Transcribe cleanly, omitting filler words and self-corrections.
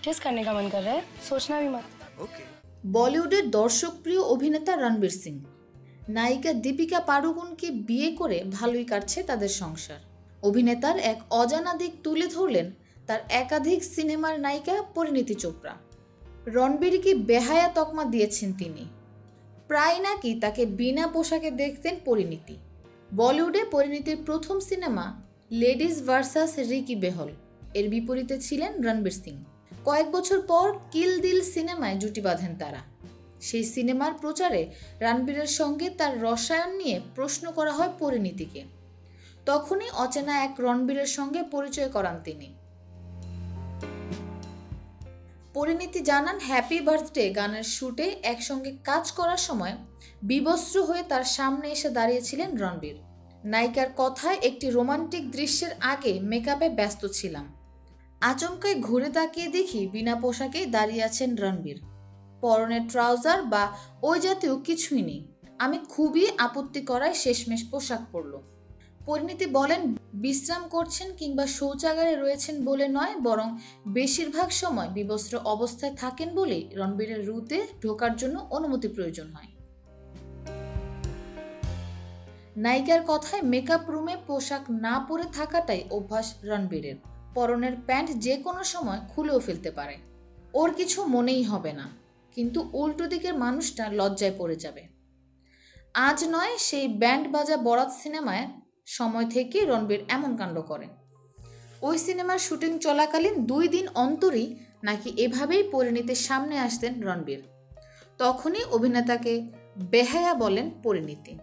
किस करने का मन कर रहा है, सोचना भी मत। ओके। বলিউডের দর্শকপ্রিয় অভিনেতা রণবীর সিং নায়িকা দীপিকা পাড়ুকোনকে বিয়ে করে ভালোই কাটছে তাদের সংসার। অভিনেতার এক অজানা দিক তুলে ধরলেন তার একাধিক সিনেমার নায়িকা পরিণীতি চোপড়া। রণবীরকে বেহায়া তকমা দিয়েছেন তিনি। প্রায় নাকি তাকে বিনা পোশাকে দেখতেন পরিণীতি। বলিউডে পরিণীতির প্রথম cinema ladies versus Ricky Behl এর বিপরীতে ছিলেন রণবীর সিং। কয়েক বছর পর কিল দিল সিনেমায় জুটি বাঁধেন তারা। সেই সিনেমার প্রচারে রণবীরের সঙ্গে তার রসায়ন নিয়ে প্রশ্ন করা হয় পরিণীতিকে। তখনই অচেনা এক রণবীরের সঙ্গে পরিচয় করান তিনি। পরিণীতি জানান হ্যাপি বার্থডে গানের শুটে একসঙ্গে কাজ করার সময় বিবস্ত্র হয়ে তার সামনে এসে দাঁড়িয়েছিলেন রণবীর। নায়িকার কথায় একটি রোমান্টিক দৃশ্যের আগে মেকআপে ব্যস্ত ছিলাম। আচমকাই ঘুরে তাকিয়ে দেখি বিনা পোশাকেই দাঁড়িয়ে আছেন রণবীর। পরনের ট্রাউজার বা ওই জাতীয় কিছুই নেই। আমি খুবই আপত্তি করায় শেষমেশ পোশাক পরল। পরিণীতি বলেন, বিশ্রাম করছেন কিংবা শৌচাগারে রয়েছেন বলে নয়, বরং বেশিরভাগ সময় বিবস্ত্র অবস্থায় থাকেন বলেই রণবীরের রুতে ঢোকার জন্য অনুমতি প্রয়োজন হয়। নায়িকার কথায় মেকআপ রুমে পোশাক না পরে থাকাটাই অভ্যাস রণবীরের। পরনের প্যান্ট যে কোনো সময় খুলেও ফেলতে পারে। ওর কিছু মনেই হবে না, কিন্তু উল্টো দিকের মানুষটা লজ্জায় পড়ে যাবে। আজ নয়, সেই ব্যান্ড বাজা বরাত সিনেমায় সময় থেকে রণবীর এমন কাণ্ড করে। ওই সিনেমার শুটিং চলাকালীন 2 দিন অন্তরই নাকি এভাবেই পরিণীতির সামনে আসতেন রণবীর। তখনই অভিনেতাকে বেহায়া বলেন পরিণীতি।